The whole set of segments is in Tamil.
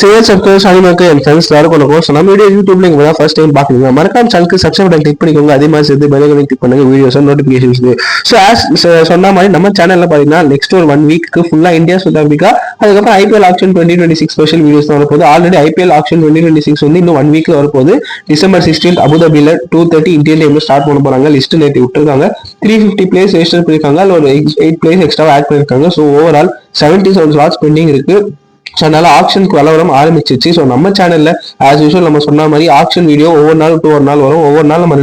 சேல்ஸ் அப்கோர்ஸ் அனிமக்கு என் ஃப்ரெண்ட்ஸ் எல்லாரும் கொண்டு நம்ம வீடியோ யூடியூப்ல நீங்க ஃபர்ஸ்ட் டைம் பாக்குறீங்க மறக்காம சேனலுக்கு சப்ஸ்கிரைப் பட்டன் கிளிக் பண்ணிக்கோங்க அதே மாதிரி சேர்த்து பெல் ஐகானை கிளிக் பண்ணுங்க வீடியோஸ் நோட்டிபிகேஷன்ஸ் சோ ஆஸ் சொன்ன மாதிரி நம்ம சேனல்ல பாத்தீங்கன்னா நெக்ஸ்ட் ஒரு 1 வீக்கு ஃபுல்லா இந்தியா சவுத் ஆப்பிரிக்கா அதுக்கப்புறம் ஐபிஎல் ஆக்ஷன் 2026 ஸ்பெஷல் வீடியோஸ் தான் வரப்போகுது ஆல்ரெடி ஐபிஎல் ஆக்ஷன் 2026 வந்து இன்னும் 1 வீக்ல வரப்போகுது டிசம்பர் 16 அபுதாபில 2:30 இந்தியன் டைம்ல ஸ்டார்ட் பண்ண போறாங்க லிஸ்ட் நேற்று விட்டுருக்காங்க 350 பிளேஸ் ரெஜிஸ்டர் பண்ணிருக்காங்க அதுல ஒரு 8 பிளேஸ் எக்ஸ்ட்ரா ஆட் பண்ணிருக்காங்க ஸோ ஓவரால் 77 ஸ்லாட்ஸ் பெண்டிங் இருக்கு ஸோ அதனால ஆக்ஷனுக்கு வளவரம் ஆரம்பிச்சிச்சு ஸோ நம்ம சேனல்ல ஆஸ் யூஷுவல் நம்ம சொன்ன மாதிரி ஆக்ஷன் வீடியோ ஒவ்வொரு நாள் டு ஒரு நாள் வரும் ஒவ்வொரு நாள் நம்ம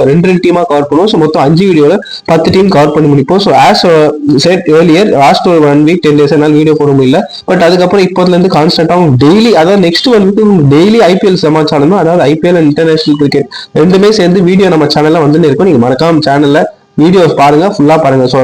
ரெண்டு டீமா கவர் பண்ணுவோம் ஸோ மொத்தம் 5 வீடியோல 10 டீம் கவர் பண்ணி முடிப்போம் so as said earlier last ஒரு 1 வீக் 10 டேஸ் என்னால் வீடியோ போட முடியல பட் அதுக்கப்புறம் இப்போதுல இருந்து கான்ஸ்டன்டாக டெய்லி அதாவது நெக்ஸ்ட் 1 வீக் டெய்லி ஐபிஎல் சமாச்சாரம் அதாவது ஐபிஎல் அண்ட் இன்டர்நேஷனல் கிரிக்கெட் ரெண்டுமே சேர்ந்து வீடியோ நம்ம சேனல்ல வந்து இருக்கும் நீங்க மறக்காம சேனல்ல வீடியோஸ் பாருங்க ஃபுல்லா பாருங்க ஸோ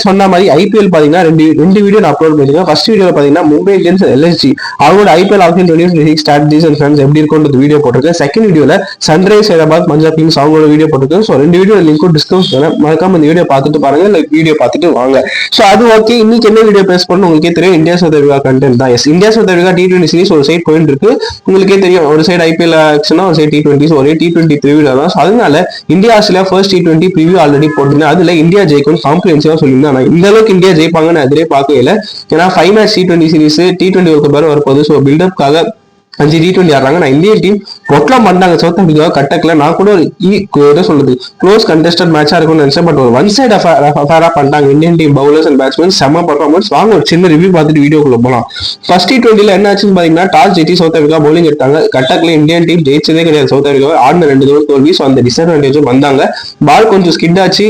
சொன்ன மாதிரி ஐபிஎல் பாத்தீங்கன்னா ரெண்டு வீடியோ நான் அப்லோட் பண்ணிருக்கேன் ஃபர்ஸ்ட் வீடியோ பாத்தீங்கன்னா மும்பை இந்தியன்ஸ் எல்எஸ்ஜி அவங்களோட ஐபிஎல் ஆக்ஷன் 2026 ஸ்ட்ராட்டஜிஸ் அண்ட் ஃபிளான்ஸ் எப்படி இருக்கும்ன்றது வீடியோ போட்டிருக்கேன் செகண்ட் வீடியோல சன்ரைஸ் ஹைதராபாத் பஞ்சாப் கிங்ஸ் அவங்களோட வீடியோ போட்டிருக்கேன் ஸோ 2 வீடியோ லிங்க்கும் டிஸ்கிரிப்ஷன்ல மறக்காம இந்த வீடியோ பார்த்துட்டு பாருங்க இல்லை வீடியோ பார்த்துட்டு வாங்க ஸோ அது ஓகே இன்னைக்கு என்ன வீடியோ பேஸ் பண்ணணும் உங்களுக்கே தெரியும் இந்தியா சவுத் ஆப்பிரிக்கா கண்டென்ட் தான் எஸ் India South Africa T20 series ஒரு சைட் போயிட்டு இருக்கு உங்களுக்கே தெரியும் ஒரு சைடு ஐபிஎல் ஆக்ஷனா ஒரு சைடு T20 ஒரே T20 ப்ரிவியூ தான் ஸோ அதனால India Australia first T20 preview already போட்டிருந்தேன் அதுல இந்தியா ஜெயிக்கும் காம்ப்ரிஹென்சிவா சொல்லியிருந்தேன் ஆனா இந்த அளவுக்கு இந்தியா ஜெயிப்பாங்கன்னு அதிலே பார்க்கவே இல்லை ஏன்னா 5 மேட்ச் T20 சீரிஸ் T20 ஒரு பேர் வரப்போகுது ஸோ பில்டப்காக 5 T20 ஆடுறாங்க நான் இந்தியன் டீம் பொட்டலாம் பண்ணாங்க சவுத் ஆப்பிரிக்கா கட்டக்கல நான் கூட ஒரு சொல்லுது க்ளோஸ் கண்டெஸ்டட் மேட்சா இருக்கும்னு நினைச்சேன் பட் ஒரு ஒன் சைட் அஃபேரா பண்ணிட்டாங்க Indian team bowlers and batsman செம்ம பர்ஃபார்மன்ஸ் வாங்க ஒரு சின்ன ரிவ்யூ பார்த்துட்டு வீடியோக்குள்ள போகலாம் ஃபர்ஸ்ட் T20 என்ன ஆச்சுன்னு பாத்தீங்கன்னா டாஸ் ஜெயிச்சு சவுத் ஆப்பிரிக்கா பவுலிங் எடுத்தாங்க கட்டக்ல இந்தியன் டீம் ஜெயிச்சதே கிடையாது சவுத் ஆப்பிரிக்கா ஆடின 2 தடவை தோல்வி ஸோ அந்த டிஸ்அட்வான்டேஜும் வந்தாங்க பால் கொஞ்சம் ஸ்கிட் ஆச்சு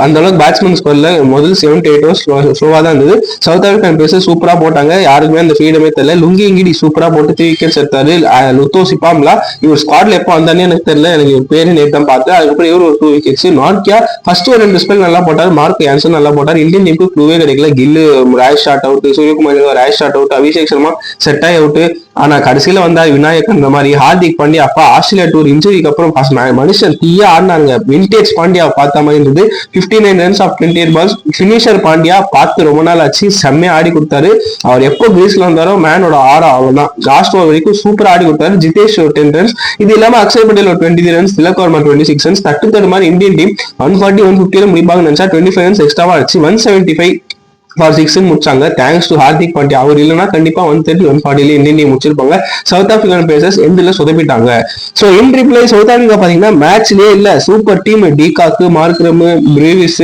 அந்த அளவுக்கு பேட்ஸ்மேன் ஸ்கோர்ல முதல் 7 to 8 ஓவர்ஸ் ஸ்லோவா தான் இருந்தது சவுத் ஆப்பிரிக்கன் பேசர் சூப்பரா போட்டாங்க யாருக்குமே அந்த ஃப்ரீடமே தெரியல லுங்கி இங்கிடி சூப்பரா போட்டு 3 விக்கெட்ஸ் எடுத்தாரு லுத்தோ சிப்பாம்லா இவர் ஸ்குவாட்ல எப்போ வந்தானே எனக்கு தெரியல எனக்கு பேரு நேற்று தான் பார்த்தேன் அதுக்கப்புறம் இவர் ஒரு 2 விக்கெட்ஸ் நாட்கியா ஃபர்ஸ்ட் ஒரு 2 ஸ்பெல் நல்லா போட்டார் மார்க் யான்சன் நல்லா போட்டார் இந்தியன் டீமுக்கு க்ளூவே கிடைக்கல Gill rash shot out Suryakumar rash shot out Abhishek Sharma set ஆகி அவுட் ஆனா கடைசியில வந்தா விநாயக் அந்த மாதிரி ஹார்திக் பாண்டியா அப்பா ஆஸ்திரேலியா டூர் இன்ஜுரிக்கு அப்புறம் மனுஷன் தீயா ஆடினாங்க விண்டேஜ் பாண்டியா பார்த்த மாதிரி இருந்தது 59 runs of 28 balls finisher Pandya பார்த்து ரொம்ப நாள் ஆச்சு செம்மையா ஆடி கொடுத்தாரு அவர் எப்போ கிரீஸ்ல வந்தாரோ மேனோட ஆரா அவ்வளவுதான் லாஸ்ட் ஓவர் வரைக்கும் சூப்பரா ஆடி கொடுத்தாரு ஜிதேஷ் 10 ரன்ஸ் இது இல்லாம அக்ஷய் பட்டேல் ஒரு 23 ரன்ஸ் திலக் வர்மா 26 ரன்ஸ் தட்டு மாதிரி இந்தியன் டீம் 140 150 முடிப்பாங்கன்னு நினைச்சா 25 ரன்ஸ் எக்ஸ்ட்ராவா ஆச்சு 175 ஃபார் 6 முடிச்சாங்க தேங்க்ஸ் டு ஹார்திக் பாண்டியா அவர் இல்லைன்னா கண்டிப்பா 130 140 இந்தியன் டீம் முடிச்சிருப்பாங்க சவுத் ஆப்பிரிக்கன் பேசர்ஸ் எந்தில சொதப்பிட்டாங்க so in reply South Africa பாத்தீங்கன்னா மேட்ச்லயே இல்ல super team de Kock Markram Brevis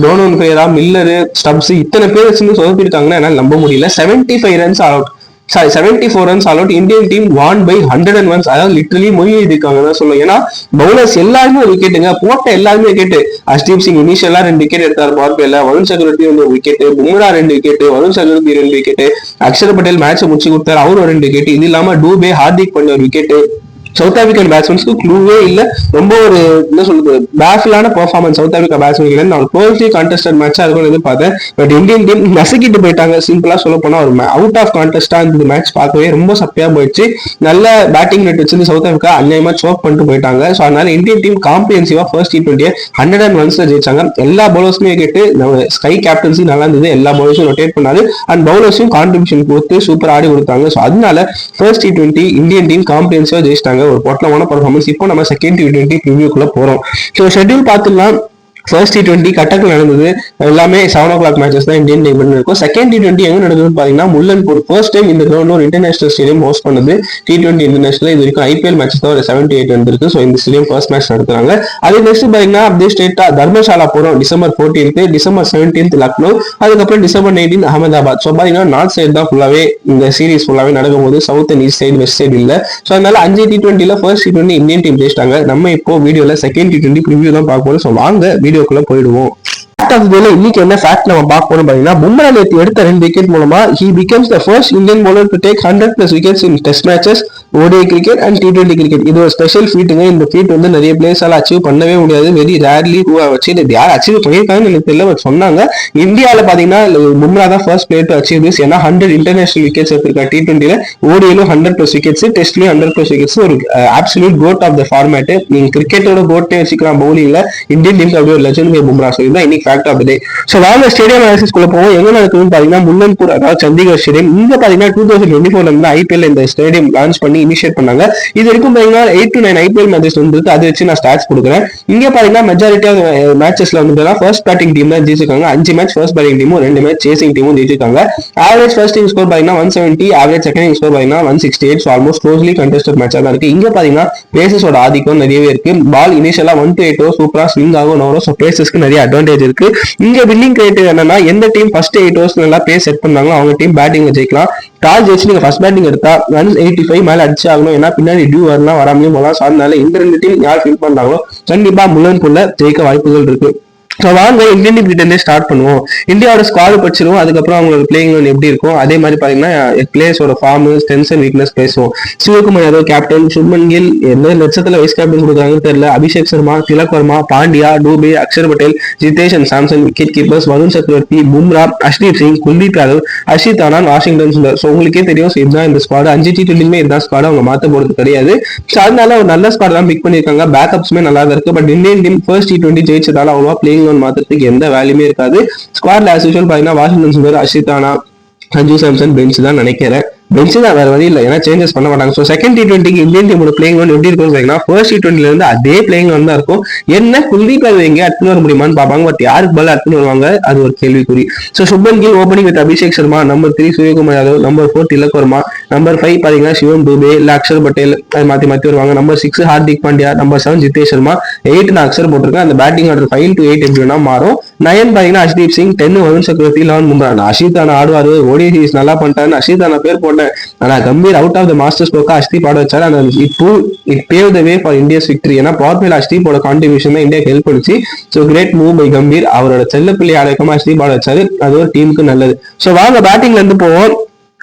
Donovan Ferreira Miller Stubbs இத்தனை பேர் வச்சு சொதப்பிருக்காங்கன்னா என்னால நம்ப முடியல 75 runs out 74 runs all out Indian team won by 101 அதாவது லிட்டரலி மொழி எழுதிருக்காங்க தான் சொல்லுவோம் ஏன்னா பவுலர்ஸ் எல்லாருமே ஒரு விக்கெட்டுங்க போட்ட எல்லாருமே விக்கெட் அஷ்தீப் சிங் இனிஷியலா 2 விக்கெட் எடுத்தார் பவர் பிளேல வருண் சக்கரவர்த்தி வந்து 1 விக்கெட் பும்ரா 2 விக்கெட் வருண் சக்கரவர்த்தி 2 விக்கெட் அக்ஷர் பட்டேல் மேட்ச் முடிச்சு கொடுத்தாரு அவர் ஒரு 2 விக்கெட் இது இல்லாம Dube Hardik Pandya 1 wicket South African பேட்ஸ்மேன்ஸ்க்கு க்ளூவே இல்ல ரொம்ப ஒரு என்ன சொல்றது பேஃபிலான பெர்ஃபார்மன்ஸ் சவுத் ஆப்பிரிக்கா பேட்ஸ்மேன் நான் க்ளோஸ்லி கான்டெஸ்டட் மேட்சா இருக்கும்னு எதிர்பார்த்தேன் பட் இந்தியன் டீம் நசுக்கிட்டு போயிட்டாங்க சிம்பிளா சொல்ல போனா ஒரு அவுட் ஆஃப் கான்டெஸ்டா இந்த மேட்ச் பார்க்கவே ரொம்ப சப்பையா போயிடுச்சு நல்ல பேட்டிங் ரேட் வச்சு சவுத் ஆப்பிரிக்கா அநியாயமா சோக் பண்ணிட்டு போயிட்டாங்க ஸோ அதனால இந்தியன் டீம் காம்ப்ரிஹென்சிவா ஃபர்ஸ்ட் T20 101 ஜெயிச்சாங்க எல்லா பவுலர்ஸுமே கேட்டு நம்ம ஸ்கை கேப்டன்சி நல்லா இருந்தது எல்லா பவுலர்ஸும் ரொட்டேட் பண்ணாரு அண்ட் பவுலர்ஸும் கான்ட்ரிபியூஷன் கொடுத்து சூப்பர் ஆடி கொடுத்தாங்க ஸோ அதனால ஃபர்ஸ்ட் T20 இந்தியன் டீம் காம்ப்ரிஹென்சிவா ஜெயிச்சிட்டாங்க ஒரு பொட்டலமான பர்ஃபார்மன்ஸ் இப்போ நம்ம செகண்ட் T20 ப்ரிவியூக்குள்ள போறோம் ஸோ ஷெட்யூல் பார்த்துலாம் ஃபர்ஸ்ட் T20 கட்டக்கில் நடந்தது எல்லாமே 7 o'clock மேட்சஸ் தான் இந்தியன் டைம் இருக்கும் செகண்ட் T20 எங்க நடந்ததுன்னு பாத்தீங்கன்னா முல்லன்பூர் ஃபர்ஸ்ட் டைம் இந்த கிரவுண்ட் ஒரு இன்டர்நேஷனல் ஸ்டேடியம் ஹோஸ்ட் பண்ணது T20 இன்டர்நேஷனல் இது வரைக்கும் ஐபிஎல் மேட்சஸ் தான் ஒரு 7 to 8 வந்திருக்கு ஸோ இந்த ஸ்டேடியம் ஃபர்ஸ்ட் மேட்ச் நடத்துறாங்க அதே நெக்ஸ்ட் பாத்தீங்கன்னா அப்படியே ஸ்டேட்டா தர்மசாலா போறோம் December 14th December 17th Lucknow அதுக்கப்புறம் டிசம்பர் 19 அகமதாபாத் ஸோ பாத்தீங்கன்னா நார்த் சைடு தான் ஃபுல்லாவே இந்த சீரிஸ் ஃபுல்லாவே நடக்கும் போது south and east side west side இல்ல ஸோ அதனால 5 T20 first T20 Indian team ஜெயிச்சிட்டாங்க நம்ம இப்போ வீடியோல செகண்ட் T20 ப்ரிவியூ தான் பார்க்க போறோம் ஸோ வாங்க வீடியோக்குள்ள போயிடுவோம் இன்னைக்கு என்ன ஃபேக்ட் நம்ம பார்க்கணும் பாத்தீங்கன்னா பும்ரா நேற்று எடுத்த 2 விக்கெட் மூலமா he becomes the first Indian bowler to take 100+ wickets in test matches ODI cricket and T20 cricket. இது ஒரு ஸ்பெஷல் ஃபீட்டுங்க. இந்த ஃபீட் வந்து நிறைய பிளேயர்ஸால அச்சீவ் பண்ணவே முடியாது. வெரி ரேர்லி ஹூ வச்சு இது யார் அச்சீவ் பண்ணியிருக்காங்கன்னு எனக்கு தெரியல, பட் சொன்னாங்க. இந்தியாவில் பாத்தீங்கன்னா பும்ரா தான் first player to achieve this. ஏன்னா 100 இன்டர்நேஷனல் விக்கெட்ஸ் எடுத்திருக்காரு T20ல. ஓடிஐலும் 100+ விக்கெட்ஸ், டெஸ்ட்லயும் 100+ விக்கெட்ஸ். ஒரு absolute GOAT of the format. நீங்க கிரிக்கெட்டோட கோட்டே வச்சுக்கலாம் பவுலிங்ல. இந்தியன் டீமுக்கு அப்படியே ஒரு லெஜண்ட் பும்ரா. ஸோ இதுதான் இன்னைக்கு fact of the day. So வாங்க ஸ்டேடியம் அனாலிசிஸ்குள்ள போவோம். எங்க நடக்குதுன்னு பாத்தீங்கன்னா முல்லன்பூர், அதாவது சண்டிகர் ஸ்டேடியம். இங்க பாத்தீங்கன்னா 2024 இருந்து ஐபிஎல் இந்த ஸ்டேடியம் லான்ச் பண்ணி இனிஷியேட் பண்ணாங்க. இது வரைக்கும் பாத்தீங்கன்னா 8 to 9 ஐபிஎல் மேட்சஸ் வந்துருக்கு. அதை வச்சு நான் ஸ்டாட்ஸ் கொடுக்குறேன். இங்க பாத்தீங்கன்னா மெஜாரிட்டி ஆஃப் மேட்சஸ்ல வந்து ஃபர்ஸ்ட் பேட்டிங் டீம் தான் ஜெயிச்சிருக்காங்க. 5 மேட்ச் ஃபர்ஸ்ட் பேட்டிங் டீமும் 2 மேட்ச் சேசிங் டீமும் ஜெயிச்சிருக்காங்க. ஆவரேஜ் ஃபர்ஸ்ட் இன்னிங் ஸ்கோர் பாத்தீங்கன்னா 170, ஆவரேஜ் செகண்ட் இன்னிங் ஸ்கோர் பாத்தீங்கன்னா 168. ஸோ ஆல்மோஸ்ட் க்ளோஸ்லி கண்டெஸ்டட் மேட்சா தான் இருக்கு. இங்க பாத்தீங்கன்னா பேசஸோட ஆதிக்கம் நிறையவே இருக்கு. பால் இனிஷியலா 1 to 8 சூப்பரா ஸ்விங் ஆகும் நவரும். ஸோ பேசஸ்க்கு நிறைய அட்வான்டேஜ் இருக்கு. இங்க வின்னிங் கிரைட்டீரியா என்னன்னா எந்த டீம் ஃபர்ஸ்ட் 8 overs நல்லா பேஸ் செட் பண்ணாங்களோ அவங்க டீம் பேட்டிங்ல ஜெயிக்கலாம். டாஸ் ஜெயிச்சு நீங்க ஃபர்ஸ்ட் பேட்டிங் எடுத்தா 185 மேல அடிச்சு ஆகணும். ஏன்னா பின்னாடி டியூ வரலாம், வராமையும் போகலாம். ஸோ அதனால இந்த 2 டீம் யார் ஃபில் பண்றாங்களோ கண்டிப்பா முல்லன்பூர்ல ஜெயிக்க வாய்ப்புகள் இருக்கு. ஸோ வாங்க இந்தியன் டீம் கிட்டே ஸ்டார்ட் பண்ணுவோம். இந்தியாவோட ஸ்குவாட் படிச்சிருவோம். அதுக்கப்புறம் அவங்களோட பிளேயிங் லெவல் எப்படி இருக்கும், அதே மாதிரி பாத்தீங்கன்னா பிளேயர்ஸோட ஃபார்ம், ஸ்ட்ரென்த்ஸ் அண்ட் வீக்னஸ் பேசுவோம். சிவகுமார் யாதவ் கேப்டன், சுப்மன் கில் எந்த லட்சத்துல வைஸ் கேப்டன் கொடுக்குறாங்கன்னு தெரியல. Abhishek Sharma, Tilak Varma, Pandya, Dube, Axar Patel, Jitesh and Samson wicket keepers, Varun Chakravarthy, Bumrah, Arshdeep Singh, Kuldeep Yadav, Harshit Anand, Washington Sundar. So உங்களுக்கே தெரியும் இதுதான் இந்த ஸ்குவாட். 5 T20 இதுதான் ஸ்குவாட், அவங்க மாத்த போறது கிடையாது. ஸோ அதனால ஒரு நல்ல ஸ்குவாட் தான் பிக் பண்ணிருக்காங்க. பேக்கப்ஸ்மே நல்லா தான் இருக்கு. But Indian team first T20 ஜெயிச்சதால அவ்வளவா பிளேயிங் மாத்திரத்துக்கு எந்த வேலையுமே இருக்காது. ஸ்குவாட்ல ஆஸ் யூசுவல் பாத்தீங்கன்னா வாஷிங்டன் சுந்தர், ஹர்ஷித் ஆனா, சஞ்சு சாம்சன் பெஞ்ச் தான் நினைக்கிறேன். பெஞ்ச் தான், வேற வழி இல்லை. ஏன்னா சேஞ்சஸ் பண்ண மாட்டாங்க. ஸோ செகண்ட் T20 இந்தியன் டீமோட பிளேயிங் ஒன் எப்படி இருக்கும்னு பார்த்தீங்கன்னா ஃபர்ஸ்ட் T20 இருந்து அதே பிளேயிங் ஒன் தான் இருக்கும். என்ன குல்தீப் யாதவ் எங்கே அட்னு வர முடியுமான்னு பார்ப்பாங்க. பட் யாருக்கு பதில் அட்னு வருவாங்க அது ஒரு கேள்விக்குறி. So Shubman Gill opening with Abhishek Sharma, number 3 Suryakumar Yadav, number 4 Tilak Varma, number 5 பாத்தீங்கன்னா சிவம் டூபே இல்ல அக்ஷர் பட்டேல், அது மாத்தி மாத்தி வருவாங்க. நம்பர் 6 ஹார்திக் பாண்டியா, நம்பர் 7 ஜிதேஷ் சர்மா, 8 நான் அக்ஷர் போட்டிருக்கேன். அந்த பேட்டிங் ஆர்டர் 5 to 8 எப்படி வேணா மாறும். 9 பாத்தீங்கன்னா அஷ்தீப் சிங், 10 வருண் சக்கரவர்த்தி, 11 பும்ரா. அஷித் ஆனா ஆடுவாரு, ஓடி சீரிஸ் நல்லா பண்ணிட்டாரு, அஷித் ஆனா பேர் போட்டேன். ஆனா Gambhir out of the masters போக்க அஷ்தீப் ஆட வச்சாரு. அந்த it pave the way for India's victory. ஏன்னா பவர் பிளேல அஷ்தீப்போட கான்ட்ரிபியூஷன் தான் இந்தியாவுக்கு ஹெல்ப் பண்ணுச்சு. So great move by Gambhir. அவரோட செல்லப்பிள்ளை ஆடக்கமா அஷ்தீப் ஆட வச்சாரு. அது ஒரு டீமுக்கு நல்லது. ஸோ வாங்க பேட்டிங்ல இருந்து போவோம்.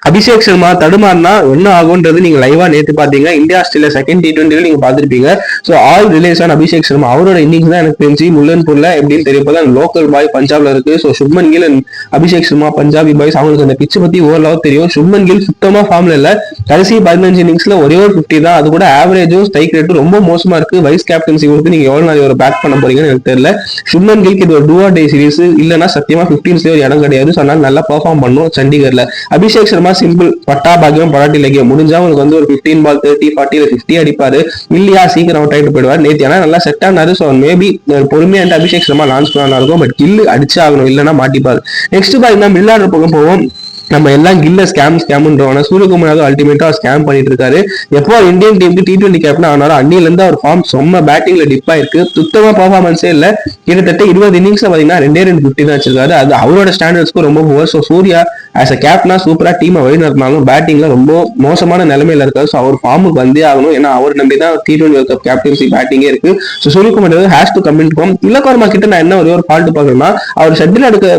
அபிஷேக் சர்மா தடுமாறினா என்ன ஆகும்ன்றது நீங்க லைவா நேத்து பாத்தீங்க. இந்தியா ஆஸ்திரேலியா செகண்ட் T20 நீங்க பாத்திருப்பீங்க. So all relies on Abhishek Sharma. அவரோட இன்னிங்ஸ் தான் எனக்கு தெரிஞ்சு முல்லன்பூர்ல எப்படின்னு தெரியும். லோக்கல் பாய் பஞ்சாப்ல இருக்கு. So Shubman Gill and Abhishek Sharma Punjabi boys, அவங்களுக்கு அந்த பிச்சை பத்தி ஓரளவு தெரியும். சுப்மன் கில் சுத்தமா ஃபார்ம்ல இல்ல. கடைசி 15 இன்னிங்ஸ்ல ஒரே ஒரு 50 தான். அது கூட ஆவரேஜும் ஸ்ட்ரைக் ரேட்டும் ரொம்ப மோசமா இருக்கு. வைஸ் கேப்டன்சி கொடுத்து நீங்க எவ்வளவு நாள் ஒரு பேட் பண்ண போறீங்கன்னு எனக்கு தெரியல. சுப்மன் கில்க்கு இது ஒரு டூ ஆர் டே சீரிஸ் இல்லைன்னா சத்தியமா 15ல ஒரு இடம் கிடையாது. ஸோ அதனால நல்லா பெர்ஃபார்ம் பண்ணும் சண்டிகர்ல. அபிஷேக் சர்மா சிம்பிள், பட்டா பாக்கியம் பராட்டி லக்கியம். முடிஞ்சா உங்களுக்கு வந்து ஒரு 15 பால் 30 40 50 அடிப்பாரு. இல்லையா சீக்கிரம் அவுட் ஆயிட்டு போயிடுவார். நேத்து ஏன்னா நல்லா செட் ஆனாரு. ஸோ மேபி பொறுமையா அபிஷேக் சர்மா லான்ச் பண்ணா இருக்கும். பட் கில் அடிச்சு ஆகணும், இல்லைன்னா மாட்டிப்பாரு. நெக்ஸ்ட் பாத்தீங்கன்னா மில்லார்டர் பக்கம் போவோம். நம்ம எல்லாம் கில்ல ஸ்கேம்ன்றவன சூரியகுமார் அல்டிமேட்டா ஸ்கேம் பண்ணிட்டு இருக்காரு. எப்போ இந்தியன் டீமுக்கு T20 கேப்டன் ஆனாலும் அன்னில இருந்து அவர் ஃபார்ம் செம்ம பேட்டிங்ல டிப் ஆயிருக்கு. சுத்தமா பர்ஃபார்மன்ஸே இல்ல. கிட்டத்தட்ட 20 இன்னிங்ஸ்ல பாத்தீங்கன்னா 2 50 தான் வச்சிருக்காரு. அது அவரோட ஸ்டாண்டர்ட்ஸ்க்கு ரொம்ப poor. So Surya as a கேப்டனா சூப்பரா டீமை வழி நடத்தினாலும் பேட்டிங்ல ரொம்ப மோசமான நிலைமையில இருக்காரு. ஸோ அவர் ஃபார்முக்கு வந்தே ஆகணும். ஏன்னா அவர் நம்பி தான் T20 வேர்ல்ட் கப் கேப்டன்சி பேட்டிங்கே இருக்கு. So Suryakumar has to comment போம். திலக் வர்மா கிட்ட நான் என்ன ஒரு ஃபால்ட் பாக்குறேன்னா அவர்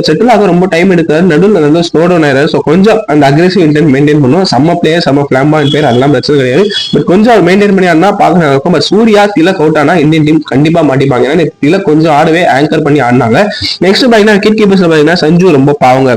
செட்டில் ஆக ரொம்ப டைம் எடுக்காரு. நடுவில் ஸ்லோ டவுன் ஆயிராரு. ஸோ கொஞ்சம் அந்த அக்ரெசிவ் இன்டென்ட் மெயின்டைன் பண்ணுவோம். செம்ம பிளேயர், செம்ம பிளாம்பான் பேர், அதெல்லாம் பிரச்சனை கிடையாது. பட் கொஞ்சம் அவர் மெயின்டைன் பண்ணி ஆனா பாக்க இருக்கும். பட் சூர்யா திலக் அவுட் ஆனா இந்தியன் டீம் கண்டிப்பா மாட்டிப்பாங்க. ஏன்னா திலக் கொஞ்சம் ஆடவே ஆங்கர் பண்ணி ஆடினாங்க. நெக்ஸ்ட் பாத்தீங்கன்னா விக்கெட் கீப்பர்ஸ் பாத்தீங்கன்னா சஞ்சு ரொம்ப பாவங்க.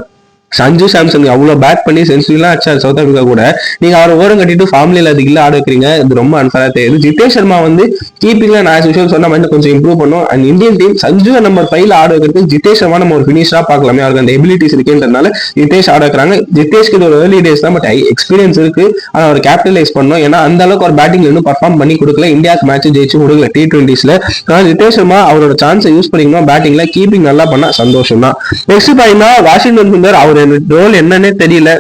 சஞ்சு சாம்சன் அவ்வளவு பேட் பண்ணி சென்ச்சுரிலாம் அடிச்சாரு சவுத் ஆப்பிரிக்கா கூட. நீங்க அவரை ஓரம் கட்டிட்டு ஃபார்ம்ல அது இல்ல ஆட வைக்கிறீங்க. இது ரொம்ப அன்ஃபேரா தெரியுது. ஜிதேஷ் சர்மா வந்து கீப்பிங்ல நான் யூசுவல் சொன்ன மாதிரி கொஞ்சம் இம்ப்ரூவ் பண்ணும். And Indian team Sanju number 5 ஆட வைக்கிறது ஜிதேஷ் சர்மா நம்ம ஒரு பினிஷரா பார்க்கலாமே. அவருக்கு அந்த எபிலிட்டிஸ் இருக்குன்றதுனால ஜிதேஷ் ஆட வைக்கிறாங்க. ஜிதேஷ்க்கு இது ஒரு ஏர்லி டேஸ் தான். பட் எக்ஸ்பீரியன்ஸ் இருக்கு. ஆனா அவர் கேபிட்டலைஸ் பண்ணணும். ஏன்னா அந்த அளவுக்கு ஒரு பேட்டிங்ல இன்னும் பர்ஃபார்ம் பண்ணி கொடுக்கல. இந்தியாவுக்கு மேட்ச் ஜெயிச்சு கொடுக்கல T20ஸ்ல. ஆனால் ஜிதேஷ் சர்மா அவரோட சான்ஸை யூஸ் பண்ணிக்கணும். பேட்டிங்ல கீப்பிங் நல்லா பண்ணா சந்தோஷம் தான். நெக்ஸ்ட் பாத்தீங்கன்னா வாஷிங்டன் சுந்தர். அவர் ரோல் என்னன்னே தெரியல.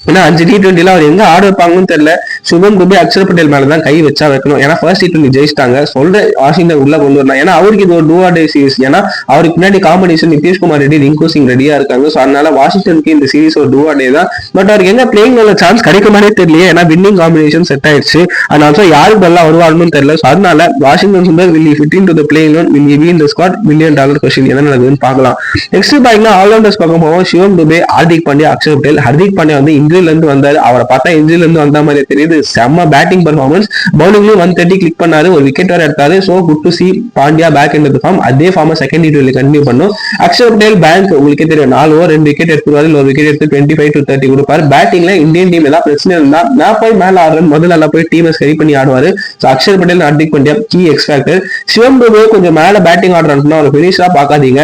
ஏன்னா 5 T20 அவர் எங்க ஆட வைப்பாங்கன்னு தெரியல. சுபம் துபே அக்ஷர் பட்டேல் மேலதான் கை வச்சா வைக்கணும். ஏன்னா ஃபர்ஸ்ட் T20 ஜெயிச்சிட்டாங்க. சொல்ற வாஷிங்டன் உள்ள கொண்டு வரணும். ஏன்னா அவருக்கு இது ஒரு டூ ஆர் டே சீரிஸ். ஏன்னா அவருக்கு பின்னாடி காம்படிஷன் நிதிஷ்குமார் ரெட்டி, ரிங்கு சிங் ரெடியா இருக்காங்க. ஸோ அதனால வாஷிங்டனுக்கு இந்த சீரிஸ் ஒரு டூ ஆர் டே தான். பட் அவருக்கு எங்க பிளேயிங் நல்ல சான்ஸ் கிடைக்குமானே தெரியல. ஏன்னா வின்னிங் காம்பினேஷன் செட் ஆயிடுச்சு. அதனால யாருக்கு நல்லா வருவாருன்னு தெரியல. ஸோ அதனால Washington Sundar will fit into the playing loan, will be in the squad, $1 million question என்ன நடக்குதுன்னு பார்க்கலாம். நெக்ஸ்ட் பாத்தீங்கன்னா ஆல்ரவுண்டர்ஸ் பக்கம் போவோம். சிவம் துபே, ஹார்திக் பாண்டியா, அக்ஷர் பட்டேல். ஹார்திக் பாண்டியா வந்து இந்தியில இருந்து வந்தாரு. அவரை பார்த்தா இந்தியில இருந்து வந்த மாதிரி தெரியுது. கிடையாது. செம்ம பேட்டிங் பர்ஃபார்மன்ஸ், பவுலிங்லயும் 130 கிளிக் பண்ணாரு, ஒரு விக்கெட் வர எடுத்தாரு. So good to see Pandya back in the form. அதே ஃபார்ம் செகண்ட் T20 கண்டினியூ பண்ணும். அக்ஷர் பட்டேல் பேங்க் உங்களுக்கே தெரியும், 4 ஓவர் 2 விக்கெட் எடுத்துருவாரு, ஒரு விக்கெட் எடுத்து 25 to 30 கொடுப்பாரு. பேட்டிங்ல இந்தியன் டீம் ஏதாவது பிரச்சனை இருந்தா நான் போய் மேல ஆடுறேன் முதல்ல போய் டீமை சரி பண்ணி ஆடுவாரு. Akshar Patel Hardik Pandya key X factor. Shivam Dube கொஞ்சம் மேல பேட்டிங் ஆடுறாருன்னா ஒரு பினிஷா பாக்காதீங்க,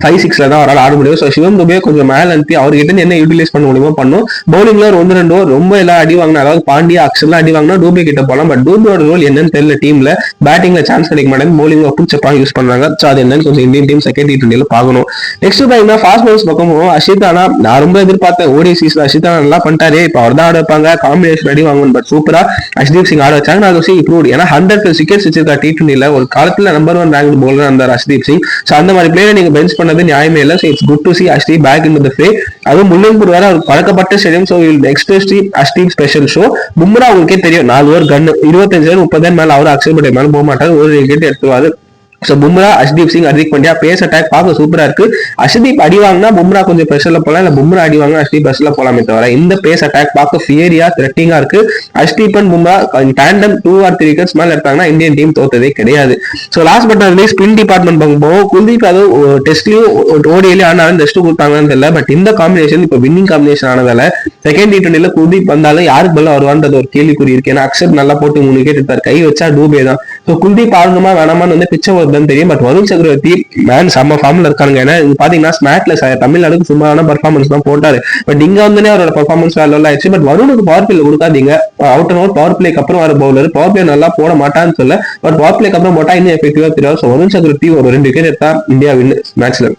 5-6 தான் அவரால் ஆட முடியும். ஸோ சிவம் துபே கொஞ்சம் மேல அனுப்பி அவர்கிட்ட என்ன யூட்டிலைஸ் பண்ண முடியுமோ பண்ணும். பவுலிங்ல ஒரு 1-2 ஓவர் ரொம்ப எல்லாம் அடி வாங்கினா, அதாவது பாண்டியா அக்ஷர்லாம் அடி வாங்கினா டூபே கிட்ட போகலாம். பட் டூபேயோட ரோல் என்னன்னு தெரியல, டீம்ல பேட்டிங்ல சான்ஸ் கிடைக்க மாட்டேங்க, பவுலிங்ல புடிச்சப்பா யூஸ் பண்றாங்க. ஸோ அது என்னன்னு கொஞ்சம் இந்தியன் டீம் செகண்ட் T20 பார்க்கணும். நெக்ஸ்ட் பாத்தீங்கன்னா ஃபாஸ்ட் பவுலர்ஸ் பக்கமும் அஷிதானா நான் ரொம்ப எதிர்பார்த்தேன். ஓடிசிஸ்ல அஷிதானா நல்லா பண்ணிட்டாரு, இப்போ அவர் தான் ஆட வைப்பாங்க, காம்பினேஷன் அடி வாங்கணும். பட் சூப்பரா அஷ்தீப் சிங் ஆட வச்சாங்க. நான் அதை இம்ப்ரூவ், ஏன்னா 100 விக்கெட்ஸ் வச்சிருக்கா T20 ஒரு காலத்துல நம்பர் 1 ரேங்க் பவுலர் அந்த அஷ்தீப் சிங். ஸோ அந்த மாதிரி பிளேயர் நீங்க பெஞ்ச் பண்ணது நியாயமே இல்லை. It's good to see Ashdeep back into the fray. அதுவும் முல்லைன்பூர் வேற ஒரு பழக்கப்பட்ட stadium. So will express Ashdeep special show. Bumrah உங்களுக்கே தெரியும், 4 ஓவர் கன் 25 30 மேல அவர் அக்ஷர் பட்டேல் மேல போக மாட்டாரு, ஒரு விக்கெட் எடுத்துவாரு. ஸோ பும்ரா, அஷ்தீப் சிங், ஹார்திக் பாண்டியா பேஸ் அட்டாக் பார்க்க சூப்பரா இருக்கு. அஷ்தீப் அடி வாங்கினா பும்ரா கொஞ்சம் பிரஷர்ல போலாம், இல்ல பும்ரா அடி வாங்கினா அஷ்தீப் பிரஷர்ல போலாமே தவிர இந்த பேஸ் அட்டாக் பார்க்க ஃபியரியா த்ரெட்டிங்கா இருக்கு. Arshdeep and Bumrah tandem 2 or 3 wickets மேல எடுத்தாங்கன்னா இந்தியன் டீம் தோத்ததே கிடையாது. So last but not spin department பார்க்கும்போது குல்தீப் அது டெஸ்ட்லயும் ஓடியிலேயே ஆனாலும் ரெஸ்ட் கொடுத்தாங்கன்னு தெரியல. பட் இந்த காம்பினேஷன் இப்போ வின்னிங் காம்பினேஷன் ஆனதால செகண்ட் T20 குல்தீப் வந்தாலும் யாருக்கு பதில் வருவான்றது ஒரு கேள்விக்குறி இருக்கு. ஏன்னா அக்ஷர் நல்லா போட்டு 3 விக்கெட் எடுத்தார், கை வச்சா டூபே தான். ஸோ குல்தீப் ஆடணுமா வேணாமான்னு வந்து பிச்சை வருதுன்னு தெரியும். பட் வருண் சக்கரவர்த்தி மேன் செம்ம ஃபார்ம்ல இருக்காங்க. ஏன்னா பாத்தீங்கன்னா ஸ்மாட்ல தமிழ்நாடுக்கு சும்மாவான பர்ஃபார்மன்ஸ் தான் போட்டாரு. பட் இங்க வந்து அவரோட பர்ஃபார்மன்ஸ் வேலை ஆயிடுச்சு. பட் வருணுக்கு பவர் பிளே கொடுக்காதீங்க, அவுட் அண்ட் அவுட் பவர் பிளேக்கு அப்புறம் வர பவுலர் பவர் பிளே நல்லா போட மாட்டான்னு சொல்ல, பட் பவர் பிளேக்கு அப்புறம் போட்டா இன்னும் எஃபெக்டிவா தெரியும். ஸோ வருண் சக்கரவர்த்தி ஒரு 2 விக்கெட் எடுத்தா இந்தியா வின் மேட்ச்ல.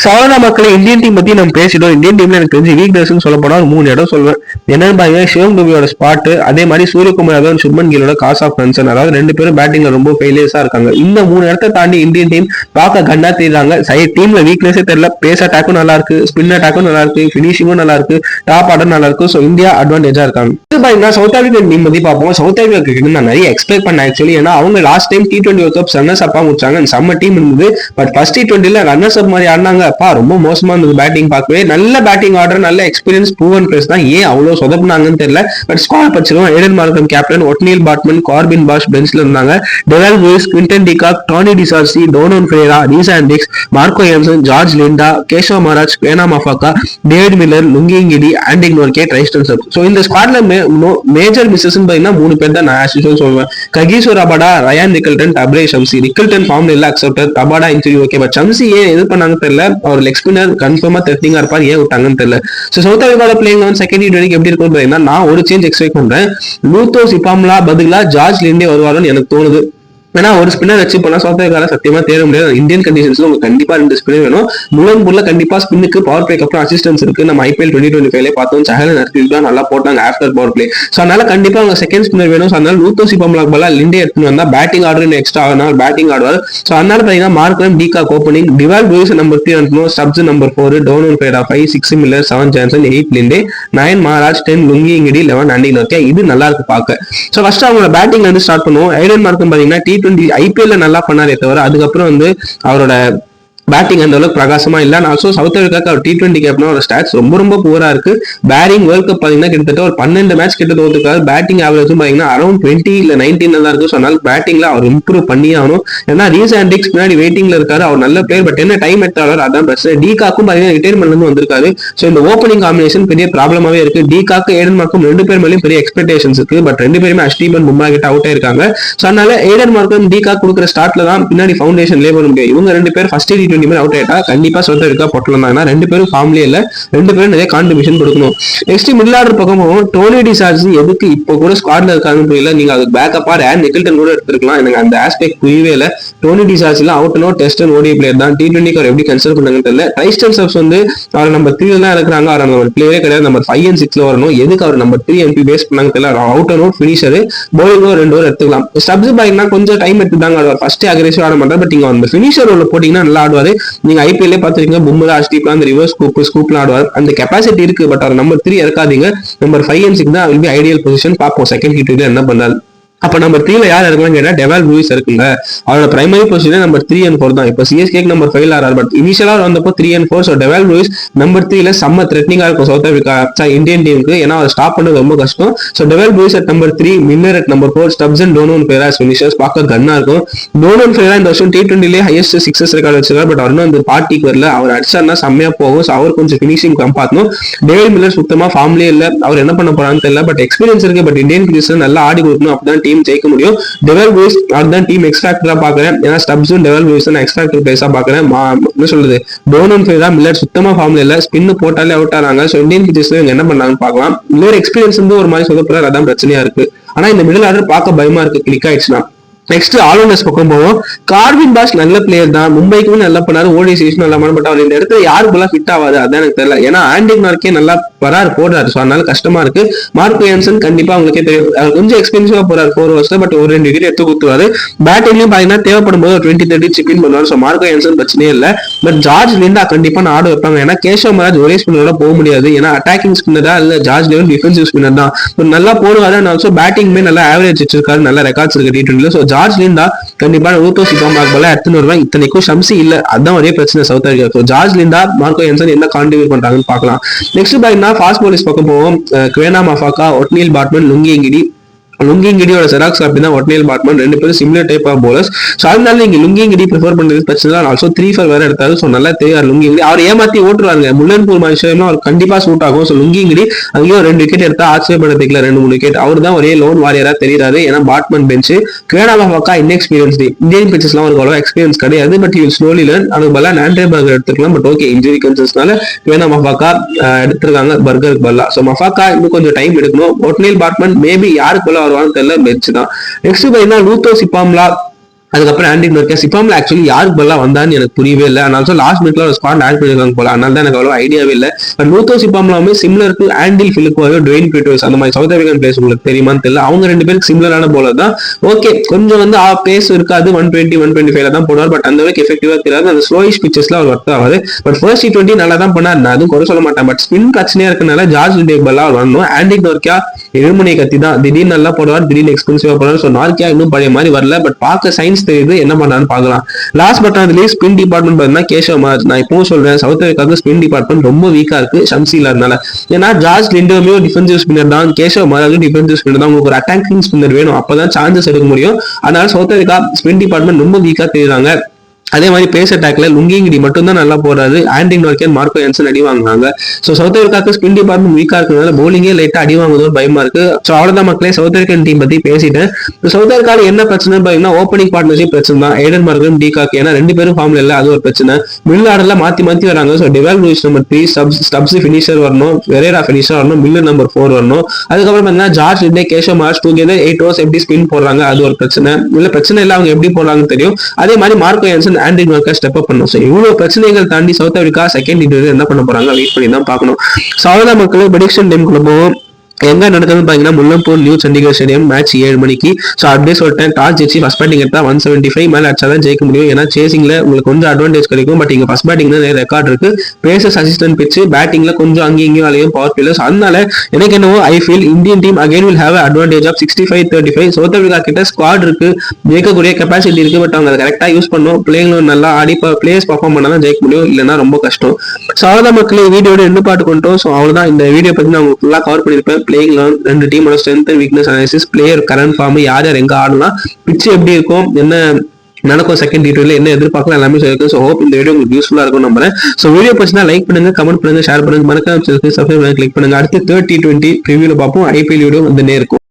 சாதாரண மக்களை இந்தியன் டீம் பத்தி நம்ம பேசிட்டோம். இந்தியன் டீம்ல எனக்கு தெரிஞ்சு வீக்னஸ் சொல்ல போனா ஒரு 3 இடம் சொல்வேன். என்னன்னு பாத்தீங்கன்னா சிவம் துபேயோட ஸ்பாட், அதே மாதிரி சூரியகுமார் யாதவ், சுப்மன் கில்லோட காஸ் ஆஃப் கன்சர்ன், அதாவது 2 பேரும் பேட்டிங்ல ரொம்ப ஃபெயிலியர்ஸா இருக்காங்க. இந்த 3 இடத்தை தாண்டி இந்தியன் டீம் பார்க்க கண்ணா தெரியுறாங்க. சைட் டீம்ல வீக்னஸே தெரியல, பேஸ் அட்டாக்கும் நல்லா இருக்கு, ஸ்பின் அட்டாக்கும் நல்லா இருக்கு, பினிஷிங்கும் நல்லா இருக்கு, டாப் ஆர்டர் நல்லா இருக்கு. ஸோ இந்தியா அட்வான்டேஜா இருக்காங்க. இது பாத்தீங்கன்னா சவுத் ஆப்பிரிக்கன் டீம் பத்தி பார்ப்போம். சவுத் ஆப்பிரிக்கா நான் நிறைய எக்ஸ்பெக்ட் பண்ணேன் ஆக்சுவலி, ஏன்னா அவங்க last time T20 World Cup runners அப்பா முடிச்சாங்க, செம்ம டீம் இருந்தது. பட் ஃபர்ஸ்ட் T20 ரன்னர்ஸ் அப் மாதிரி ஆடினாங்க, அப்பா ரொம்ப மோசமா இருந்தது பேட்டிங் பார்க்கவே. நல்ல பேட்டிங் ஆர்டர், நல்ல எக்ஸ்பீரியன்ஸ் ப்ரூவன் பிளேஸ் தான், ஏன் அவ்வளவு சொதப்புனாங்கன்னு தெரியல. பட் ஸ்குவாட் பச்சிருவோம். Aiden Markram captain, Ottniel Baartman, Corbin Bosch பெஞ்ச்ல இருந்தாங்க. Dewald Lewis, Quinton de Kock, Tony de Zorzi, Donovan Ferreira, Reeza Hendricks, Marco Jansen, George Linde, Keshav Maharaj, Kwena Maphaka, David Miller, Lungi Ngidi, ஆண்டி நோர்கே, ட்ரைஸ்டன் சப். ஸோ இந்த ஸ்குவாட்ல மேஜர் மிஸ்ஸஸ் பாத்தீங்கன்னா 3 பேர் தான் நான் ஆக்சுவலி சொல்லுவேன். Kagiso Rabada, Ryan Rickelton, Tabraiz Shamsi. Rickelton ஃபார்ம்ல இல்ல, accepted. Rabada injury okay, but Shamsi ஏன் எது பண்ணாங்கன்னு தெரியல. அவர் லெக் ஸ்பின்னர் கன்ஃபார்மா த்ரெட்டிங்கா இருப்பார், ஏன் விட்டாங்கன்னு தெரியல. ஸோ சவுத் ஆப்பிரிக்கால பிளேயிங் செகண்ட் T20 எப்படி இருக்கும் பாத்தீங்கன்னா நான் ஒரு சேஞ்ச் எக்ஸ்பெக்ட் பண்றேன். லூத்தோ சிபாம்லா பதிலா ஜார்ஜ் லிண்டே வருவாருன்னு எனக்கு தோணுது. ஏன்னா ஒரு ஸ்பின்னர் வச்சு போனா சவுத் ஆப்பிரிக்கால சத்தியமா தேட முடியாது. இந்தியன் கண்டிஷன்ஸ்ல உங்களுக்கு கண்டிப்பா 2 ஸ்பின்னர் வேணும். முலன்பூர்ல கண்டிப்பா ஸ்பின்னுக்கு பவர் பிளேக்கு அப்புறம் அசிஸ்டன்ஸ் இருக்கு. நம்ம IPL 2025 பார்த்தோம், சஹல் நர்கில் தான் நல்லா போட்டாங்க ஆஃப்டர் பவர் பிளே. ஸோ அதனால கண்டிப்பா அவங்க செகண்ட் ஸ்பின்னர் வேணும். ஸோ அதனால லூத்தோ சிபாம்லாக்கு பதிலா லிண்டே எடுத்துன்னு வந்தா பேட்டிங் ஆர்டர் எக்ஸ்ட்ரா ஆகணும், பேட்டிங் ஆடுவார். ஸோ அதனால பாத்தீங்கன்னா Markram, de Kock opening, Dewald Lewis number 3 அனுப்பணும், Stubbs number 4, Donovan Ferreira 5, 6 Miller, 7 Jansen, 8 Linde, 9 Maharaj, 10 Lungi Ngidi, 11 ஆண்டி நோர்கே. இது நல்லா இருக்கு பார்க்க. ஸோ ஃபர்ஸ்ட் அவங்களோட பேட்டிங்ல இருந்து ஸ்டார்ட் பண்ணுவோம். ஏடன் மார்க்கம் பாத்தீங்கன்னா T20 IPL நல்லா பண்ணாரே தவிர அதுக்கப்புறம் வந்து அவரோட பேட்டிங் அந்த அளவுக்கு பிரகாசமா இல்ல. ஆல்சோ சவுத் ஆப்பிரிக்காக்கு அவர் T20 கேப்டனா ஒரு ஸ்டாட்ஸ் ரொம்ப புவரா இருக்கு. பேட்டிங் வேர்ல்ட் கப் பாத்தீங்கன்னா கிட்டத்தட்ட ஒரு 12 மேட்ச் கிட்ட தோத்துக்காரு. பேட்டிங் ஆவரேஜும் பாத்தீங்கன்னா அரௌண்ட் 20 இல்ல 19 தான் இருக்கு. ஸோ அதனால பேட்டிங்ல அவர் இம்ப்ரூவ் பண்ணி ஆகணும். ஏன்னா ரீஸ் ஆண்ட்ரிக்ஸ் பின்னாடி வெயிட்டிங்ல இருக்காரு, அவர் நல்ல பிளேயர். பட் என்ன டைம் எடுத்தாலும் அதான் பிரச்சனை. டிகாக்கும் பாத்தீங்கன்னா ரிட்டையர்மெண்ட்ல இருந்து வந்திருக்காரு. ஸோ இந்த ஓப்பனிங் காம்பினேஷன் பெரிய ப்ராப்ளமாவே இருக்கு. டிகாக்கு ஏடன் மார்க்கம் 2 பேர் மேலேயும் பெரிய எக்ஸ்பெக்டேஷன்ஸ் இருக்கு. பட் 2 பேருமே அஷ்தீப் அண்ட் பும்ரா கிட்ட அவுட் ஆயிருக்காங்க. ஸோ அதனால ஏடன் மார்க்கம் டிகாக் கொடுக்குற ஸ்டார்ட்ல தான் பின்னாடி ஃபவுண்டேஷன் லே பண்ண முடியும். இவங்க 2 பேர் ஃபர்ஸ்ட் T20 மேல அவுட் ஆயிட்டா கண்டிப்பா சவுத் ஆப்பிரிக்கா போட்டலாம் தான். 2 பேரும் ஃபார்ம்லயே இல்ல, 2 பேரும் நிறைய கான்ட்ரிபியூஷன் கொடுக்கணும். நெக்ஸ்ட் மிடில் ஆர்டர் பக்கமும் டோனி டிசார்சி எதுக்கு இப்போ கூட ஸ்குவாட்ல இருக்காங்கன்னு புரியல. நீங்க அதுக்கு பேக்கப்பா ரேன் நிக்கல்டன் கூட எடுத்துருக்கலாம். எனக்கு அந்த ஆஸ்பெக்ட் புரியவே இல்லை. டோனி டிசார்சி எல்லாம் அவுட் அண்ட் டெஸ்ட் அண்ட் ஓடி பிளேயர் தான். T20 அவர் எப்படி கன்சிடர் பண்ணாங்கன்னு தெரியல. ட்ரைஸ்டன் சப்ஸ் வந்து அவர் நம்பர் 3 தான் இருக்கிறாங்க. அவர் நம்ம பிளேயரே கிடையாது. நம்பர் 5 and 6 வரணும். எதுக்கு அவர் நம்பர் 3 MP பேஸ் பண்ணாங்க தெரியல. அவுட் அண்ட் அவுட் ஃபினிஷர், பவுலிங்கோ 2 ஓவர் எடுத்துக்கலாம். ஸ்டப்ஸ் பாய்னா கொஞ்சம் டைம் எடுத்துதாங்க ஆடுவார். ஃபர்ஸ்ட் அக்ரெசிவ் ஆட மாட்டார். பட் நீங்க அந்த ஃபினிஷர் ரோல போட்டீங்கன்னா நல்லா ஆடுவாரு. நீங்க IPL பாத்துருக்கீங்க, பும்ரா, அஷ்தீப்லாம் அந்த ரிவர்ஸ் ஸ்கூப்லாம் ஆடுவார். அந்த கெப்பாசிட்டி இருக்கு. பட் அவர் நம்பர் 3 இறக்காதீங்க. நம்பர் 5 and 6 தான் வில் பி ஐடியல் பொசிஷன். பார்ப்போம் செகண்ட் T20 என்ன பண்ணாரு. அப்ப நம்பர் 3ல யார் இருக்கலாம் கேட்டா டெவால் லூயிஸ் இருக்குங்க. அவரோட பிரைமரி பொசிஷன் நம்பர் 3 and 4 தான். இப்ப சிஎஸ்கேக்கு நம்பர் 5 ஆர் பட் இனிஷியலா வந்தப்போ 3 and 4. So Dewald Lewis number 3ல செம்ம த்ரெட்னிங்கா இருக்கும் சவுத் ஆப்பிரிக்கா இந்தியன் டீமுக்கு. ஏன்னா அவர் ஸ்டாப் பண்ணது ரொம்ப கஷ்டம். So Dewald Lewis at number 3, Miller at number 4, Stubbs and Donovan Ferreira finishers பார்க்க கன்னா இருக்கும். டோனோன் ஃபெரா இந்த வருஷம் T20 ஹையஸ்ட் 6 ரெக்கார்ட் வச்சிருக்காரு. பட் அவர் அந்த பார்ட்டிக்கு வரல. அவர் அடிச்சாருன்னா செம்மையா போகும். ஸோ அவர் கொஞ்சம் ஃபினிஷிங் காப்பாற்றணும். டேவிட் மில்லர் சுத்தமா ஃபார்ம்லேயே இல்ல. அவர் என்ன பண்ண போறான்னு தெரியல. பட் எக்ஸ்பீரியன்ஸ் இருக்கு. பட் இந்தியன் கிரிக்கெட்ல நல்லா ஆடி கொடுக்கணும். அப்பதான் டீம் ஜெயிக்க முடியும். டெவால் லூயிஸ் அதுதான் டீம் எக்ஸ்பேக்டரா பாக்குறேன். ஏன்னா ஸ்டப்ஸும் டெவால் லூயிஸ் நான் எக்ஸ்பேக்டர் பிளேஸா பாக்குறேன். என்ன சொல்றது, டோனோன் ஃபெரா மில்லர் சுத்தமா ஃபார்ம்ல இல்ல. ஸ்பின் போட்டாலே அவுட் ஆறாங்க. ஸோ இந்தியன் கிரிக்கெட்ல இவங்க என்ன பண்ணாங்கன்னு பார்க்கலாம். மில்லர் எக்ஸ்பீரியன்ஸ் வந்து ஒரு மாதிரி சொல்லப்படுறாரு. அதான் பிரச்சனையா இருக்கு. ஆனா இந்த மிடில் ஆர்டர் பார்க்க பயமா இருக்கு கிளிக் ஆயிடுச்சுன்னா. நெக்ஸ்ட் ஆல்ரவுண்டர்ஸ் பக்கம் போவோம். கார்வின் பாஷ் நல்ல பிளேயர் தான். மும்பைக்குமே நல்லா பண்ணாரு. ஓடிசிஸ் நல்லா பண்ண. பட் அவர் இந்த இடத்துல யாருக்குள்ள ஃபிட் ஆகாது அதான் எனக்கு தெரியல. ஏன்னா ஆண்டி மார்க்கே நல்லா வராரு போடுறாரு. ஸோ அதனால கஷ்டமா இருக்கு. மார்க் யான்சன் கண்டிப்பா அவங்களுக்கே தெரியும். அவர் கொஞ்சம் எக்ஸ்பென்சிவா போறாரு 4 overs. பட் ஒரு 2 விக்கெட் எடுத்து கொடுத்துருவாரு. பேட்டிங்லயும் பாத்தீங்கன்னா தேவைப்படும் போது 20-30 சிப்பின் பண்ணுவாரு. ஸோ மார்க் யான்சன் பிரச்சனையே இல்லை. பட் ஜார்ஜ் லிண்டா கண்டிப்பா நான் ஆட வைப்பாங்க. ஏன்னா கேஷவ் மராஜ் ஒரே ஸ்பின்னரோட போக முடியாது. ஏன்னா அட்டாக்கிங் ஸ்பின்னரா இல்ல ஜார்ஜ் லெவல் டிஃபென்சிவ் ஸ்பின்னர் தான். நல்லா போடுவாரு. அண்ட் ஆல்சோ பேட்டிங்குமே நல்லா ஆவரேஜ் வச்சிருக்காரு. நல்ல ரெக்கார்ட்ஸ் இருக்கு T20. ஸோ ஜார்ஜ் லிண்டா கண்டிப்பா லூத்தோஸ் சிபாம்பாக்பால எடுத்துன்னு வருவாங்க. இத்தனைக்கும் ஷம்சி இல்ல. அதான் ஒரே பிரச்சனை south Africa. So George Linde Marco Jansen என்ன கான்ட்ரிபியூட் பண்றாங்கன்னு பார்க்கலாம். நெக்ஸ்ட் பாத்தீங்கன்னா ஃபாஸ்ட் பாலிஸ் பக்கம் போவோம். Kwena Maphaka, Ottniel Baartman, Lungi Ngidi. லுங்கிங்கிடியோட செராக்ஸ் காப்பி தான் ஒட்னில் பாட்மன். 2 பேரும் similar type of bowlers. So அதனால நீங்க லுங்கிங்கிடி ப்ரிஃபர் பண்றது பிரச்சனை தான். ஆல்சோ 3-4 வேற எடுத்தாரு. ஸோ நல்லா தெரியாது லுங்கிங்கிடி. அவர் ஏமாத்தி ஓட்டுருவாங்க. முல்லன்பூர் விஷயம்னா அவர் கண்டிப்பா சூட் ஆகும். ஸோ லுங்கிங்கிடி அங்கேயும் 2 விக்கெட் எடுத்தா ஆச்சரியப்படுறதுக்குல 2-3 விக்கெட். அவர் தான் ஒரே லோன் வாரியரா தெரியுறாரு. ஏன்னா பாட்மன் பெஞ்சு. குவேனா மஃபாக்கா இன்எக்ஸ்பீரியன்ஸ். இந்தியன் பிச்சஸ்லாம் ஒரு அவ்வளோ எக்ஸ்பீரியன்ஸ் கிடையாது. But you slowly learn. அதுக்கு பதிலாக நாண்டே பர்கர் எடுத்துக்கலாம். பட் ஓகே இன்ஜுரி கன்சர்ஸ்னால குவேனா மஃபாக்கா எடுத்திருக்காங்க பர்கருக்கு பதிலா. ஸோ மஃபாக்கா இன்னும் கொஞ்சம் டைம் எடுக்கணும். ஒட்னில் பாட்மன் மேபி யாருக்கு போல வருவான்னு தெரியல. பெஞ்ச் தான். நெக்ஸ்ட் பாத்தீங்கன்னா லூத்தோ சிபாம்லா, அதுக்கப்புறம் ஆண்டி மார்க்கே. சிபாம்ல ஆக்சுவலி யாருக்கு பதிலா வந்தான்னு எனக்கு புரியவே இல்லை. அதனால லாஸ்ட் மினிட்ல ஒரு ஸ்குவாட் ஆட் பண்ணிருக்காங்க போல. அதனால தான் எனக்கு அவ்வளவு ஐடியாவே இல்லை. லூத்தோ சிபாம்லாமே சிமிலர் டு ஆண்டில் பிலிப்போவோ, டுவேன் பீட்டர்ஸ் அந்த மாதிரி சவுத் ஆப்பிரிக்கன் பிளேஸ் உங்களுக்கு தெரியுமான்னு தெரியல. அவங்க 2 பேருக்கு சிமிலரான போலர் தான். ஓகே கொஞ்சம் வந்து பேஸ் இருக்காது. 120-125 தான் போடுவார். பட் அந்த அளவுக்கு எஃபெக்டிவா தெரியாது. அந்த ஸ்லோயிஷ் பிச்சஸ்ல அவர் ஒர்க் ஆகாது. பட் ஃபர்ஸ்ட் T20 நல்லா தான் பண்ணார். நான் அதுவும் குறை சொல்ல மாட்டேன். பட் ஸ்பின் பிரச்சனையா இருக்கனால ஜார்ஜ் டேபல்லா வரணும். ஆண்டி நார்க்கியா இருமுனை கத்தி தான். திடீர்னு நல்லா போடுவார், திடீர்னு எக்ஸ்பென்சிவா போடுவார். ஸோ நார்க்கியா இன்னும் பழைய மாதிரி வரல. பட் பார்க்க சயின்ஸ் தெரியுது. என்ன பண்ண பார்க்கலாம். Last but not least spin department பார்த்தீங்கன்னா கேஷவ் மராஜ். நான் இப்போ சொல்றேன் சவுத் ஆப்பிரிக்காவுக்கு ஸ்பின் டிபார்ட்மெண்ட் ரொம்ப வீக்கா இருக்கு ஷம்சி இல்லாதனால. ஏன்னா ஜார்ஜ் லிண்டோமே டிஃபென்சிவ் ஸ்பின்னர் தான். கேஷவ் மராஜ் டிஃபென்சிவ் ஸ்பின்னர் தான். உங்களுக்கு ஒரு அட்டாக்கிங் ஸ்பின்னர் வேணும். அப்பதான் சான்சஸ் எடுக்க முடியும். அதனால சவுத் ஆப்பிரிக்கா ஸ்பின் டிபார்ட்மெண்ட் ரொம்ப வீக்கா தெரியுறாங்க. அதே மாதிரி பேஸ் அட்டாக்ல லுங்கிங்கிடி மட்டும் தான் நல்லா போறாரு. ஆண்டி நார்க்கியன், மார்க்கோ யான்சன் அடி வாங்குறாங்க. ஸோ சவுத் ஆப்பிரிக்காவுக்கு ஸ்பின் டிபார்ட்மெண்ட் வீக்கா இருக்கிறதுனால போலிங்கே லைட்டா அடி வாங்குவது பயமா இருக்கு. ஸோ அவ்வளவுதான் மக்களே, சவுத் ஆப்பிரிக்கன் டீம் பத்தி பேசிட்டேன். சவுத் ஆப்பிரிக்கால என்ன பிரச்சனை பாத்தீங்கன்னா ஓப்பனிங் பார்ட்னர்ஷிப் பிரச்சனை தான். Aiden Markram, de Kock. ஏன்னா 2 பேரும் ஃபார்ம்ல இல்ல, அது ஒரு பிரச்சனை. மிடில் ஆர்டர்ல மாத்தி வராங்க. So Dewald Lewis number 3, Stubbs finisher வரணும், வெரேரா ஃபினிஷர் வரணும், மில்லர் நம்பர் 4 வரணும். அதுக்கப்புறம் பாத்தீங்கன்னா George Linde, Keshav Maharaj together 8 overs எப்படி ஸ்பின் போடுறாங்க, அது ஒரு பிரச்சனை. இல்ல பிரச்சனை இல்ல, அவங்க எப்படி போடுறாங்கன்னு தெரியும். அதே மாதிரி மார்க்கோ யான்சன், ஆண்டி நார்க்கியா ஸ்டெப் பண்ணும். இவ்வளவு பிரச்சனைகள் தாண்டி சவுத் ஆப்பிரிக்கா செகண்ட் T20 என்ன பண்ண போறாங்க வெயிட் பண்ணி தான் பார்க்கணும். சாதாரண மக்களுக்கு ப்ரெடிக்ஷன் டைம்குள்ள போவோம். எங்க நடக்குதுன்னு பாத்தீங்கன்னா Mullanpur new Chandigarh stadium. Match 7 மணிக்கு. ஸோ அப்படியே சொல்லிட்டேன், டாஸ் ஜெயிச்சு ஃபர்ஸ்ட் பேட்டிங் எடுத்தா 175 மேல அடிச்சாதான் ஜெயிக்க முடியும். ஏன்னா சேசிங்ல உங்களுக்கு கொஞ்சம் அட்வான்டேஜ் கிடைக்கும். பட் இங்க ஃபர்ஸ்ட் பேட்டிங் தான் ரெக்கார்ட் இருக்கு. பேசஸ் அசிஸ்டன்ட் பிச்சு, பேட்டிங்ல கொஞ்சம் அங்கேயும் இங்கேயும் அலையும் பவர் பிளேயர்ஸ். அதனால எனக்கு என்னவோ I feel Indian team again will have advantage of 65-35. South Africa கிட்ட ஸ்குவாட் இருக்கு, ஜெயிக்கக்கூடிய கெப்பாசிட்டி இருக்கு. பட் அவங்க அதை கரெக்டா யூஸ் பண்ணும். பிளேயர்ல நல்லா ஆடி பிளேயர்ஸ் பர்ஃபார்ம் பண்ணாதான் ஜெயிக்க முடியும். இல்லைன்னா ரொம்ப கஷ்டம். ஸோ அவ்வளவுதான் மக்களே, வீடியோட ரெண்டு பாட்டு கொண்டோம். ஸோ அவ்வளவுதான், இந்த வீடியோ பத்தி நான் உங்களுக்கு ஃபுல்லா கவர் பண்ணிருப்பேன். பிளேயிங் 2 டீமோட strength and weakness analysis, player current form, யார் எங்க ஆடலாம், பிட்ச் எப்படி இருக்கும், என்ன நடக்கும் செகண்ட் T20 என்ன எதிர்பார்க்கலாம் எல்லாமே சொல்லிருக்கு. ஸோ ஹோப் இந்த வீடியோ உங்களுக்கு யூஸ்ஃபுல்லா இருக்கும் நம்புறேன். ஸோ வீடியோ பிடிச்சா லைக் பண்ணுங்க, கமெண்ட் பண்ணுங்க, ஷேர் பண்ணுங்க, மறக்காம சப்ஸ்கிரைப் பண்ணுங்க. அடுத்து 3rd T20 ரிவ்யூல பார்ப்போம். IPL வீடியோ வந்துட்டே இருக்கும்.